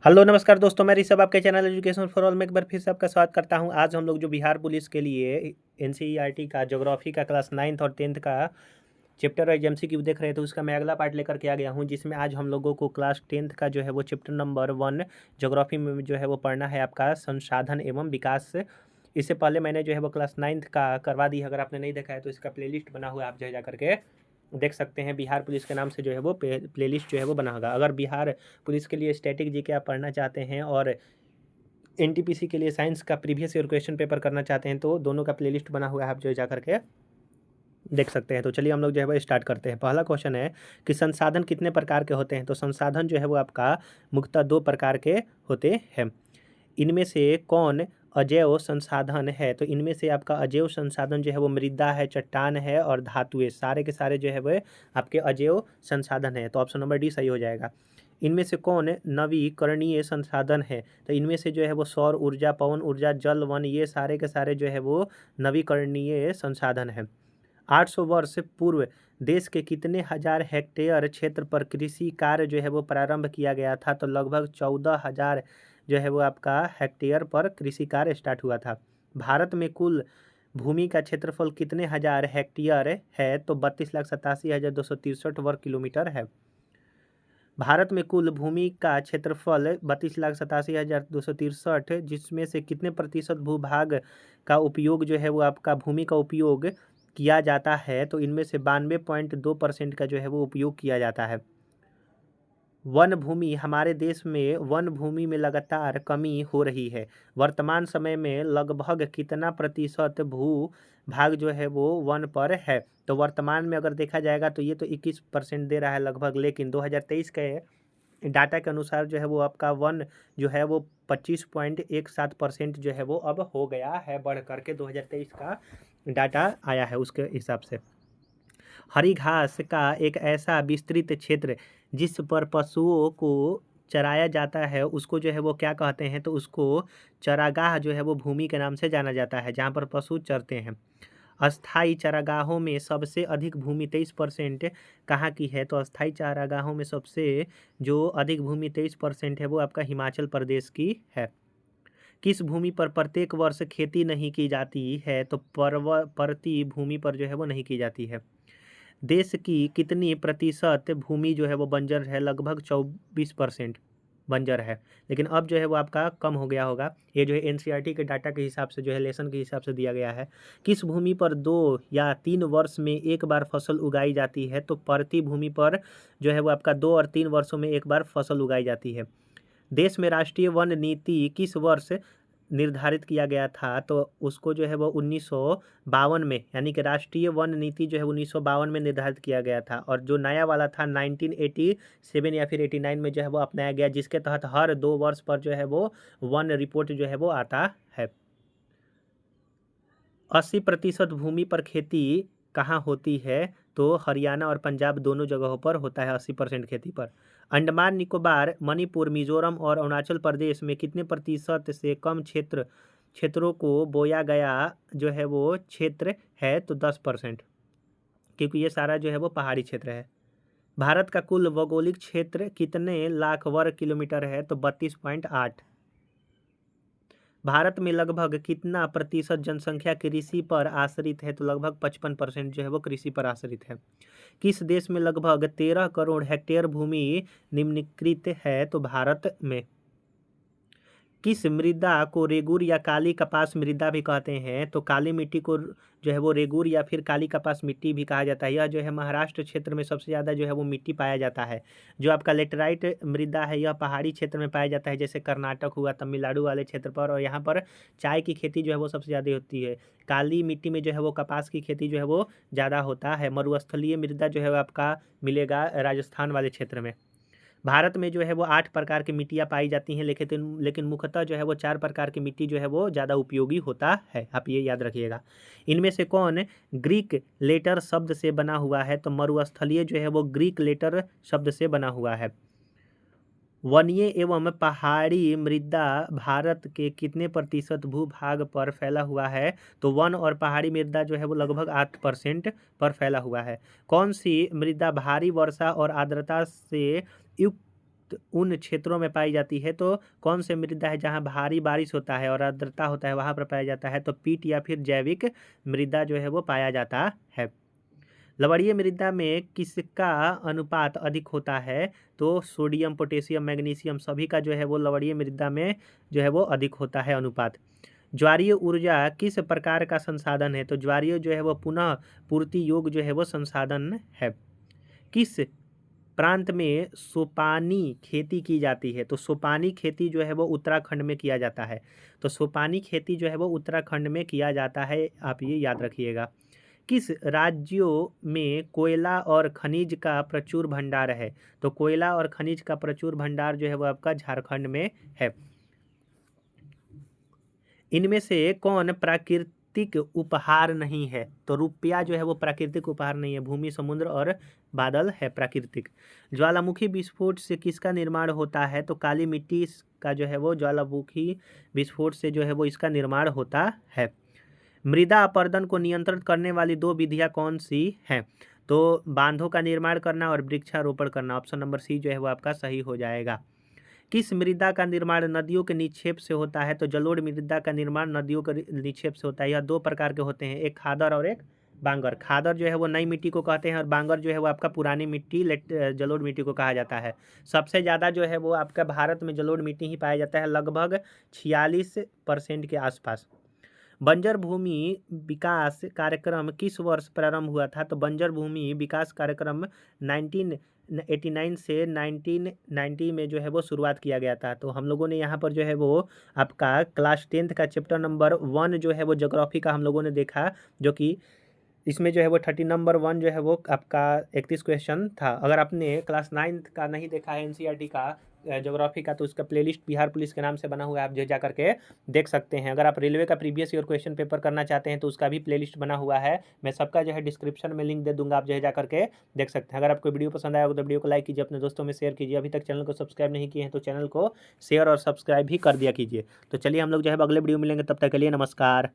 Hello नमस्कार दोस्तों, मैं ऋषभ आपके चैनल एजुकेशन फॉर ऑल में एक बार फिर से आपका स्वागत करता हूं। आज हम लोग जो बिहार पुलिस के लिए एनसीईआरटी का ज्योग्राफी का क्लास 9th और 10th का चैप्टर वाइज एमसीक्यू देख रहे थे, उसका मैं अगला पार्ट लेकर के आ गया हूं, जिसमें आज हम लोगों को क्लास 10th का जो है वो चैप्टर नंबर 1 ज्योग्राफी में जो है वो पढ़ना है आपका संसाधन एवं विकास। इससे पहले मैंने जो है वो क्लास 9th का करवा दी है। अगर आपने नहीं देखा है तो इसका प्लेलिस्ट बना हुआ है, आप जो है जा करके देख सकते हैं। बिहार पुलिस के नाम से जो है वो प्लेलिस्ट जो है वो बना होगा। अगर बिहार पुलिस के लिए स्टैटिक जीके आप पढ़ना चाहते हैं और एनटीपीसी के लिए साइंस का प्रीवियस ईयर क्वेश्चन पेपर करना चाहते हैं तो दोनों का प्लेलिस्ट बना हुआ है, आप जो है जा करके देख सकते हैं। तो चलिए हम लोग जो है वो स्टार्ट करते हैं। पहला क्वेश्चन है कि संसाधन कितने प्रकार के होते हैं। तो संसाधन जो है वो आपका मुख्यतः 2 प्रकार के होते हैं। इनमें से कौन अजैव संसाधन है। तो इनमें से आपका अजैव संसाधन जो है वो मृदा है, चट्टान है और धातुएं, सारे के सारे जो है वो आपके अजैव संसाधन है। तो ऑप्शन नंबर डी सही हो जाएगा। इनमें से कौन नवीकरणीय संसाधन है। तो इनमें से जो है वो सौर ऊर्जा, पवन ऊर्जा, जल, वन, ये सारे के सारे जो है वो नवीकरणीय संसाधन है। 800 वर्ष पूर्व देश के कितने हजार हेक्टेयर क्षेत्र पर कृषि कार्य जो है वो प्रारंभ किया गया था। तो लगभग 14,000 जो है वो आपका हेक्टेयर पर कृषि कार्य स्टार्ट हुआ था। भारत में कुल भूमि का क्षेत्रफल कितने हजार हेक्टेयर है। तो 32,87,263 वर्ग किलोमीटर है। भारत में कुल भूमि का क्षेत्रफल 32,87,263, जिसमें से कितने प्रतिशत भूभाग का उपयोग जो है वो आपका भूमि का उपयोग किया जाता है। तो इनमें से 92.2% का जो है वो उपयोग किया जाता है। वन भूमि, हमारे देश में वन भूमि में लगातार कमी हो रही है। वर्तमान समय में लगभग कितना प्रतिशत भू भाग जो है वो वन पर है। तो वर्तमान में अगर देखा जाएगा तो ये तो 21% दे रहा है लगभग, लेकिन 2023 के डाटा के अनुसार जो है वो आपका वन जो है वो 25.17% जो है वो अब हो गया है, बढ़ करके 2023 का डाटा आया है उसके हिसाब से। हरी घास का एक ऐसा विस्तृत क्षेत्र जिस पर पशुओं को चराया जाता है उसको जो है वो क्या कहते हैं। तो उसको चरागाह जो है वो भूमि के नाम से जाना जाता है, जहाँ पर पशु चरते हैं। अस्थाई चारागाहों में सबसे अधिक भूमि 23% कहाँ की है। तो अस्थाई चारागाहों में सबसे जो अधिक भूमि 23% है वो आपका हिमाचल प्रदेश की है। किस भूमि पर प्रत्येक वर्ष खेती नहीं की जाती है। तो पर्वतीय भूमि पर जो है वो नहीं की जाती है। देश की कितनी प्रतिशत भूमि जो है वो बंजर है। लगभग 24% बंजर है, लेकिन अब जो है वो आपका कम हो गया होगा। ये जो है एनसीईआरटी के डाटा के हिसाब से जो है लेसन के हिसाब से दिया गया है। किस भूमि पर 2 या 3 वर्ष में एक बार फसल उगाई जाती है। तो प्रति भूमि पर जो है वो आपका 2 और 3 वर्षों में एक बार फसल उगाई जाती है। देश में राष्ट्रीय वन नीति किस वर्ष निर्धारित किया गया था। तो उसको जो है वो 1952 में, यानी कि राष्ट्रीय वन नीति जो है 1952 में निर्धारित किया गया था। और जो नया वाला था 1987 या फिर 89 में जो है वो अपनाया गया, जिसके तहत हर 2 वर्ष पर जो है वो वन रिपोर्ट जो है वो आता है। 80% भूमि पर खेती कहाँ होती है। तो हरियाणा और पंजाब दोनों जगहों पर होता है 80% खेती पर। अंडमान निकोबार, मणिपुर, मिजोरम और अरुणाचल प्रदेश में कितने प्रतिशत से कम क्षेत्रों को बोया गया जो है वो क्षेत्र है। तो 10%, क्योंकि ये सारा जो है वो पहाड़ी क्षेत्र है। भारत का कुल भौगोलिक क्षेत्र कितने लाख वर्ग किलोमीटर है। तो 32.8। भारत में लगभग कितना प्रतिशत जनसंख्या कृषि पर आश्रित है। तो लगभग 55% जो है वो कृषि पर आश्रित है। किस देश में लगभग 13 करोड़ हेक्टेयर भूमि निम्नलिखित है। तो भारत में। किस मृदा को रेगूर या काली कपास मृदा भी कहते हैं। तो काली मिट्टी को जो है वो रेगूर या फिर काली कपास मिट्टी भी कहा जाता है। यह जो है महाराष्ट्र क्षेत्र में सबसे ज़्यादा जो है वो मिट्टी पाया जाता है। जो आपका लेटराइट मृदा है यह पहाड़ी क्षेत्र में पाया जाता है, जैसे कर्नाटक हुआ, तमिलनाडु वाले क्षेत्र पर। और यहाँ पर चाय की खेती जो है वो सबसे ज़्यादा होती है। काली मिट्टी में जो है वो कपास की खेती जो है वो ज़्यादा होता है। मरुस्थलीय मृदा जो है वो आपका मिलेगा राजस्थान वाले क्षेत्र में। भारत में जो है वो 8 प्रकार की मिट्टियाँ पाई जाती हैं, लेकिन मुख्यतः जो है वो 4 प्रकार की मिट्टी जो है वो ज़्यादा उपयोगी होता है, आप ये याद रखिएगा। इनमें से कौन ग्रीक लेटर शब्द से बना हुआ है। तो मरुस्थलीय जो है वो ग्रीक लेटर शब्द से बना हुआ है। वनीय एवं पहाड़ी मृदा भारत के कितने प्रतिशत भूभाग पर फैला हुआ है। तो वन और पहाड़ी मृदा जो है वो लगभग 8% पर फैला हुआ है। कौन सी मृदा भारी वर्षा और आर्द्रता से युक्त उन क्षेत्रों में पाई जाती है। तो कौन से मृदा है जहाँ भारी बारिश होता है और आर्द्रता होता है वहाँ पर पाया जाता है? तो पीट या फिर जैविक मृदा जो है वो पाया जाता है। लवणीय मृदा में किसका अनुपात अधिक होता है? तो सोडियम, पोटेशियम, मैग्नीशियम सभी का जो है वो लवणीय मृदा में जो है वो अधिक होता है अनुपात। ज्वारीय ऊर्जा किस प्रकार का संसाधन है? तो ज्वारीय जो है वो पुनः पूर्ति योग जो है वो संसाधन है। किस प्रांत में सोपानी खेती की जाती है? तो सोपानी खेती जो है वो उत्तराखंड में किया जाता है। तो सोपानी खेती जो है वो उत्तराखंड में किया जाता है, आप ये याद रखिएगा। किस राज्यों में कोयला और खनिज का प्रचुर भंडार है? तो कोयला और खनिज का प्रचुर भंडार जो है वो आपका झारखंड में है। इनमें से कौन प्राकृतिक उपहार नहीं है? तो रुपया जो है वो प्राकृतिक उपहार नहीं है, भूमि, समुद्र और बादल है प्राकृतिक। ज्वालामुखी विस्फोट से किसका निर्माण होता है? तो काली मिट्टी का जो है वो ज्वालामुखी विस्फोट से जो है वो इसका निर्माण होता है। मृदा अपरदन को नियंत्रित करने वाली 2 विधियां कौन सी हैं? तो बांधों का निर्माण करना और वृक्षारोपण करना। ऑप्शन नंबर सी जो है वो आपका सही हो जाएगा। किस मृदा का निर्माण नदियों के निक्षेप से होता है? तो जलोढ़ मृदा का निर्माण नदियों के निक्षेप से होता है। यह 2 प्रकार के होते हैं, एक खादर और एक बांगर। खादर जो है वो नई मिट्टी को कहते हैं और बांगर जो है वो आपका पुरानी मिट्टी जलोढ़ मिट्टी को कहा जाता है। सबसे ज़्यादा जो है वो आपका भारत में जलोढ़ मिट्टी ही पाया जाता है, लगभग 46% के आसपास। बंजर भूमि विकास कार्यक्रम किस वर्ष प्रारंभ हुआ था? तो बंजर भूमि विकास कार्यक्रम 1989 से 1990 में जो है वो शुरुआत किया गया था। तो हम लोगों ने यहाँ पर जो है वो आपका क्लास 10th का चैप्टर नंबर 1 जो है वो ज्योग्राफी का हम लोगों ने देखा, जो कि इसमें जो है वो 30 नंबर 1 जो है वो आपका 31 क्वेश्चन था। अगर आपने क्लास 9th का नहीं देखा है एनसीईआरटी का ज्योग्राफी का, तो उसका प्लेलिस्ट बिहार पुलिस के नाम से बना हुआ है, आप जो जा करके देख सकते हैं। अगर आप रेलवे का प्रीवियस ईयर क्वेश्चन पेपर करना चाहते हैं तो उसका भी प्लेलिस्ट बना हुआ है, मैं सबका जो है डिस्क्रिप्शन में लिंक दे दूंगा, आप जो है जा करके देख सकते हैं। अगर आपको वीडियो पसंद आया हो तो वीडियो को लाइक कीजिए, अपने दोस्तों में शेयर कीजिए। अभी तक चैनल को सब्सक्राइब नहीं किए हैं तो चैनल को शेयर और सब्सक्राइब भी कर दिया कीजिए। तो चलिए हम लोग जो है अगले वीडियो मिलेंगे, तब तक के लिए नमस्कार।